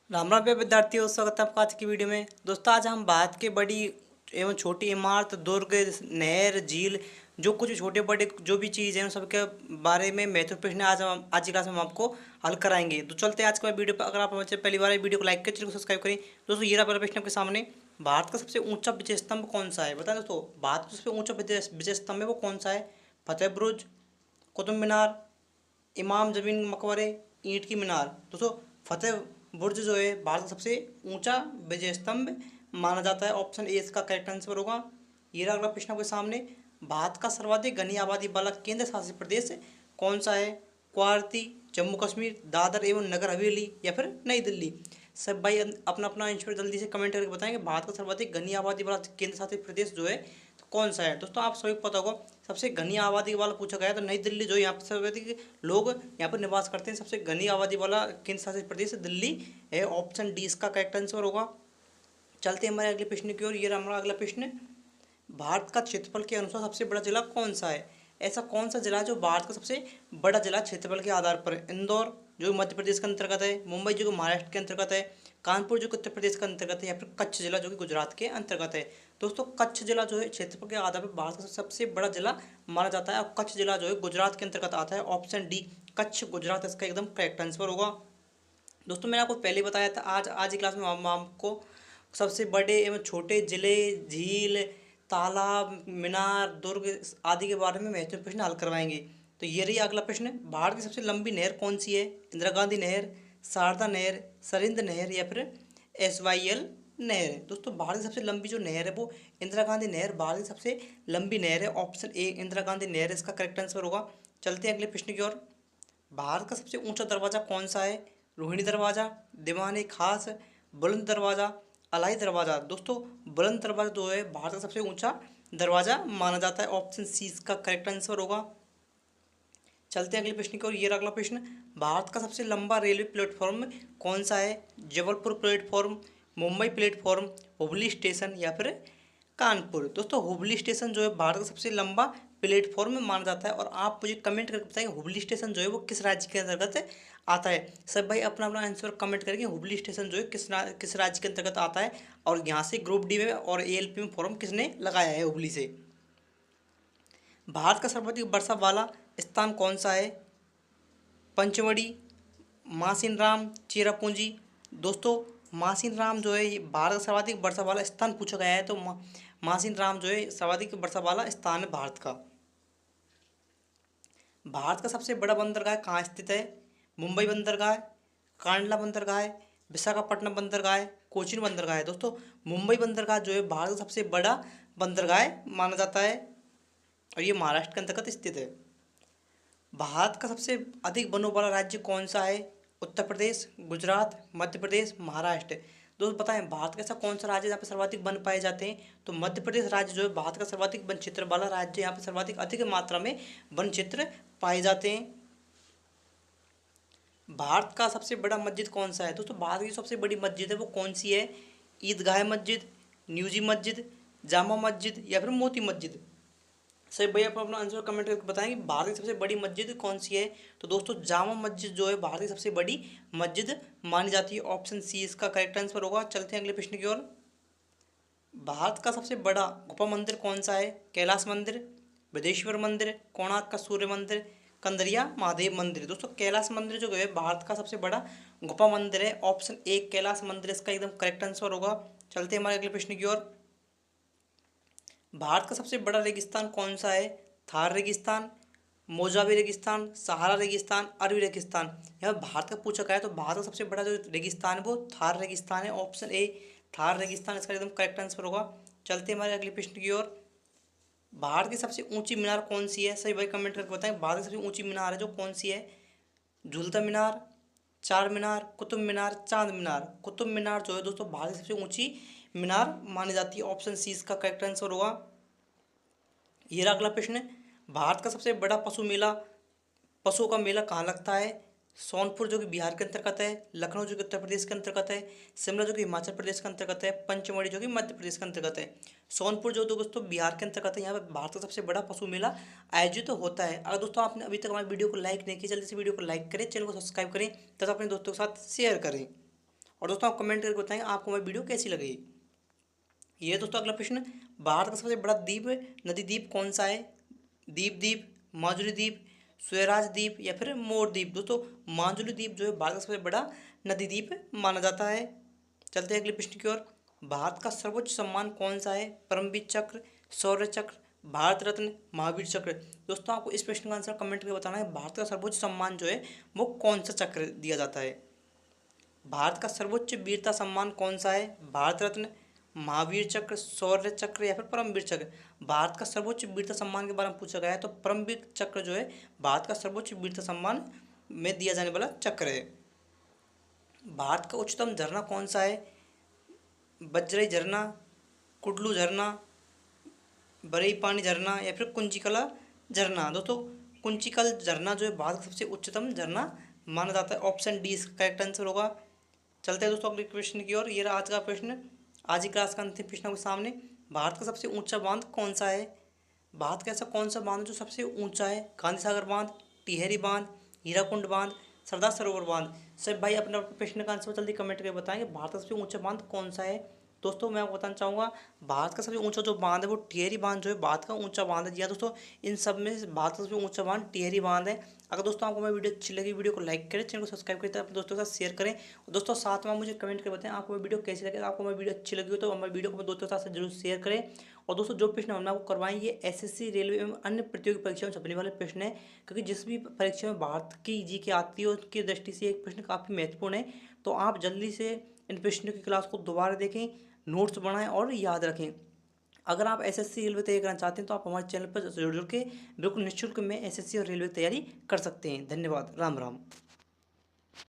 राम राम प्रिय विद्यार्थियों, स्वागत है आपका आज की वीडियो में। दोस्तों, आज हम बात की बड़ी एवं छोटी इमारत, दुर्ग, नहर, झील, जो कुछ छोटे बड़े जो भी चीज़ हैं उन सबके बारे में महत्वपूर्ण प्रश्न आज की क्लास में हम आपको हल कराएंगे। तो चलते हैं आज के वीडियो पर। अगर आप हमारे पहली बार वीडियो को लाइक करें, चैनल को सब्सक्राइब करें। दोस्तों, ये रहा पहला प्रश्न आपके सामने। भारत का सबसे ऊंचा विजय स्तंभ कौन सा है? बताएं दोस्तों, भारत का सबसे ऊंचा विजय स्तंभ है वो कौन सा है? फतेह बुरुज, कुतुब मीनार, इमाम जमीन मकबरे, ईंट की मीनार। दोस्तों, फतेह बुर्ज जो है भारत का सबसे ऊंचा विजय स्तंभ माना जाता है। ऑप्शन ए इसका करेक्ट आंसर होगा। ये रहा अगला प्रश्न आपके सामने। भारत का सर्वाधिक घनी आबादी वाला केंद्र शासित प्रदेश कौन सा है? गुवाहाटी, जम्मू कश्मीर, दादर एवं नगर हवेली या फिर नई दिल्ली। सब भाई अपना अपना आंसर जल्दी से कमेंट करके बताएंगे। भारत का सर्वाधिक घनी आबादी वाला केंद्र शासित प्रदेश जो है तो कौन सा है? दोस्तों, आप सभी को पता होगा, सबसे घनी आबादी वाला पूछा गया है तो नई दिल्ली जो यहाँ पर सर्वाधिक लोग यहाँ पर निवास करते हैं, सबसे घनी आबादी वाला केंद्र शासित प्रदेश दिल्ली है। ऑप्शन डी इसका करेक्ट आंसर होगा। चलते हैं हमारे अगले प्रश्न की ओर। ये रहा हमारा अगला प्रश्न। भारत का क्षेत्रफल के अनुसार सबसे बड़ा जिला कौन सा है? ऐसा कौन सा जिला है जो भारत का सबसे बड़ा जिला क्षेत्रफल के आधार पर है? इंदौर जो मध्य प्रदेश के अंतर्गत है, मुंबई जो कि महाराष्ट्र के अंतर्गत है, कानपुर जो कि उत्तर प्रदेश के अंतर्गत है, या फिर कच्छ जिला जो कि गुजरात के अंतर्गत है। दोस्तों, कच्छ जिला जो है क्षेत्रफल के आधार पर भारत का सबसे बड़ा जिला माना जाता है और कच्छ जिला जो है गुजरात के अंतर्गत आता है। ऑप्शन डी कच्छ गुजरात इसका एकदम करेक्ट आंसर होगा। दोस्तों, मैंने आपको पहले बताया था आज की क्लास में हम आपको सबसे बड़े एवं छोटे जिले, झील, तालाब, मीनार, दुर्ग आदि के बारे में महत्वपूर्ण प्रश्न हल करवाएंगे। तो ये रही अगला प्रश्न। भारत की सबसे लंबी नहर कौन सी है? इंदिरा गांधी नहर, शारदा नहर, सरिंद नहर या फिर SYL नहर। दोस्तों, भारत की सबसे लंबी जो नहर है वो इंदिरा गांधी नहर भारत की सबसे लंबी नहर है। ऑप्शन ए इंदिरा गांधी नहर इसका करेक्ट आंसर होगा। चलते हैं अगले प्रश्न की ओर। भारत का सबसे ऊंचा दरवाजा कौन सा है? रोहिणी दरवाजा, दीवान खास, बुलंद दरवाजा, अलाई दरवाजा। दोस्तों, बुलंद दरवाजा जो है भारत का सबसे ऊंचा दरवाजा माना जाता है। ऑप्शन सी इसका करेक्ट आंसर होगा। चलते हैं अगले प्रश्न की ओर। ये रहा अगला प्रश्न। भारत का सबसे लंबा रेलवे प्लेटफॉर्म कौन सा है? Jabalpur platform, Mumbai platform, Hubli station या फिर कानपुर। दोस्तों, हुबली स्टेशन जो है भारत का सबसे लंबा प्लेटफॉर्म माना जाता है। और आप मुझे कमेंट करके बताएंगे हुबली स्टेशन जो है वो किस राज्य के अंतर्गत आता है। सब भाई अपना अपना आंसर कमेंट करके हुबली स्टेशन जो है किस राज्य के अंतर्गत आता है और यहाँ से ग्रुप डी में और ALP में फॉर्म किसने लगाया है हुबली से। भारत का सर्वाधिक वर्षा वाला स्थान कौन सा है? पंचमढ़ी, मासिन राम, चेरापूंजी। दोस्तों, मासिन राम जो है ये भारत का सर्वाधिक वर्षा वाला स्थान पूछा गया है तो मासिन राम जो है सर्वाधिक वर्षा वाला स्थान है भारत का। भारत का सबसे बड़ा बंदरगाह कहाँ स्थित है? मुंबई बंदरगाह, कांडला बंदरगाह, विशाखापट्टनम बंदरगाह, कोचीन बंदरगाह। दोस्तों, मुंबई बंदरगाह जो है भारत का सबसे बड़ा बंदरगाह माना जाता है और ये महाराष्ट्र के अंतर्गत स्थित है। भारत का सबसे अधिक वनों वाला राज्य कौन सा है? उत्तर प्रदेश, गुजरात, मध्य प्रदेश, महाराष्ट्र। दोस्तों, बताएं भारत का ऐसा कौन सा राज्य है जहाँ पे सर्वाधिक वन पाए जाते हैं? तो मध्य प्रदेश राज्य जो है भारत का सर्वाधिक वन क्षेत्र वाला राज्य है। यहाँ पे सर्वाधिक अधिक मात्रा में वन क्षेत्र पाए जाते हैं। भारत का सबसे बड़ा मस्जिद कौन सा है? दोस्तों, भारत की सबसे बड़ी मस्जिद है वो कौन सी है? ईदगाह मस्जिद, न्यूजी मस्जिद, जामा मस्जिद या फिर मोती मस्जिद। सही भैया, आप अपना आंसर कमेंट करके बताएंगे भारत की सबसे बड़ी मस्जिद कौन सी है? तो दोस्तों, जामा मस्जिद जो है भारत की सबसे बड़ी मस्जिद मानी जाती है। ऑप्शन सी इसका करेक्ट आंसर होगा। चलते हैं अगले प्रश्न की ओर। भारत का सबसे बड़ा गुफा मंदिर कौन सा है? कैलाश मंदिर, बृहदेश्वर मंदिर, कोणार्क का सूर्य मंदिर, कंदरिया महादेव मंदिर। दोस्तों, कैलाश मंदिर जो है भारत का सबसे बड़ा गुफा मंदिर है। ऑप्शन ए कैलाश मंदिर इसका एकदम करेक्ट आंसर होगा। चलते हैं हमारे अगले प्रश्न की ओर। भारत का सबसे बड़ा रेगिस्तान कौन सा है? थार रेगिस्तान, मोजावे रेगिस्तान, सहारा रेगिस्तान, अरबी रेगिस्तान। यहाँ भारत का पूछा गया है तो भारत का सबसे बड़ा जो रेगिस्तान है वो थार रेगिस्तान है। ऑप्शन ए थार रेगिस्तान इसका एकदम करेक्ट आंसर होगा। चलते हैं हमारे अगले प्रश्न की ओर। भारत की सबसे ऊंची मीनार कौन सी है? सही भाई कमेंट करके बताएं भारत की सबसे ऊंची मीनार है जो कौन सी है? झूलता मीनार, चार मीनार, कुतुब मीनार, चांद मीनार। कुतुब मीनार जो है दोस्तों भारत की सबसे ऊंची मीनार मानी जाती है। ऑप्शन सी इसका करेक्ट आंसर होगा। ये रहा अगला प्रश्न। भारत का सबसे बड़ा पशुओं का मेला कहाँ लगता है? सोनपुर जो कि बिहार के अंतर्गत है, लखनऊ जो कि उत्तर प्रदेश के अंतर्गत है, शिमला जो कि हिमाचल प्रदेश के अंतर्गत है, पंचमढ़ी जो कि मध्य प्रदेश के अंतर्गत है। सोनपुर जो दोस्तों बिहार के अंतर्गत है, यहाँ पर भारत का सबसे बड़ा पशु मेला आयोजित होता है। अगर दोस्तों आपने अभी तक हमारी वीडियो को लाइक नहीं किया, जल्दी से वीडियो को लाइक करें, चैनल को सब्सक्राइब करें तथा अपने दोस्तों के साथ शेयर करें। और दोस्तों आप कमेंट करके बताएंगे आपको हमारी वीडियो कैसी लगी। ये दोस्तों अगला प्रश्न, भारत का सबसे बड़ा द्वीप नदी द्वीप कौन सा है? दीप द्वीप, माजुली द्वीप, स्वराज द्वीप या फिर मोर द्वीप। दोस्तों माजुली द्वीप जो है भारत का सबसे बड़ा नदी द्वीप माना जाता है। चलते हैं अगले प्रश्न की ओर। भारत का सर्वोच्च सम्मान कौन सा है? परमवीर चक्र, शौर्य चक्र, भारत रत्न, महावीर चक्र। दोस्तों आपको इस प्रश्न का आंसर कमेंट करके बताना है, भारत का सर्वोच्च सम्मान जो है वो कौन सा चक्र दिया जाता है? भारत का सर्वोच्च वीरता सम्मान कौन सा है? भारत रत्न, महावीर चक्र, शौर्य चक्र या फिर परमवीर चक्र। भारत का सर्वोच्च वीरता सम्मान के बारे में पूछा गया है तो परमवीर चक्र जो है भारत का सर्वोच्च वीरता सम्मान में दिया जाने वाला चक्र है। भारत का उच्चतम झरना कौन सा है? बजरई झरना, कुडलू झरना, बरई पानी झरना या फिर कुंचिकला झरना। दोस्तों कुंचिकल झरना जो है भारत का सबसे उच्चतम झरना माना जाता है। ऑप्शन डी इसका करेक्ट आंसर होगा। चलते हैं दोस्तों अगले प्रश्न की ओर। ये रहा आज का प्रश्न, आज ही क्लास का अंतिम प्रश्न आपके सामने। भारत का सबसे ऊंचा बांध कौन सा है? भारत का ऐसा कौन सा बांध है जो सबसे ऊंचा है? गांधी सागर बांध, टिहरी बांध, हीराकुंड बांध, सरदार सरोवर बांध। सर भाई अपने प्रश्न का आंसर जल्दी कमेंट करके बताएंगे भारत का सबसे ऊंचा बांध कौन सा है। दोस्तों मैं आपको बताना चाहूँगा भारत का सबसे ऊंचा जो बांध है वो टिहरी बांध जो है भारत का ऊंचा बांध है। जी हाँ दोस्तों, इन सब में से भारत का सबसे ऊंचा बांध टिहरी बांध है। अगर दोस्तों आपको मेरी वीडियो अच्छी लगी, वीडियो को लाइक करें, चैनल को सब्सक्राइब करें, अपने दोस्तों के साथ शेयर करें। और दोस्तों साथ में आप मुझे कमेंट करके बताएं आपको मेरी वीडियो कैसी लगे। आपको मेरी वीडियो अच्छी लगी हो तो हमारी वीडियो को अपने दोस्तों के साथ जरूर शेयर करें। और दोस्तों जो प्रश्न हमने आपको करवाएं ये एसएससी, रेलवे एवं अन्य प्रतियोगी परीक्षाओं में छपने वाले प्रश्न है, क्योंकि जिस भी परीक्षा में भारत की जी के आती है उसकी दृष्टि से एक प्रश्न काफ़ी महत्वपूर्ण है। तो आप जल्दी से इन प्रश्नों की क्लास को दोबारा देखें, नोट्स बनाएं और याद रखें। अगर आप एसएससी रेलवे तैयारी करना चाहते हैं तो आप हमारे चैनल पर जुड़ के बिल्कुल निःशुल्क में एसएससी और रेलवे की तैयारी कर सकते हैं। धन्यवाद। राम राम।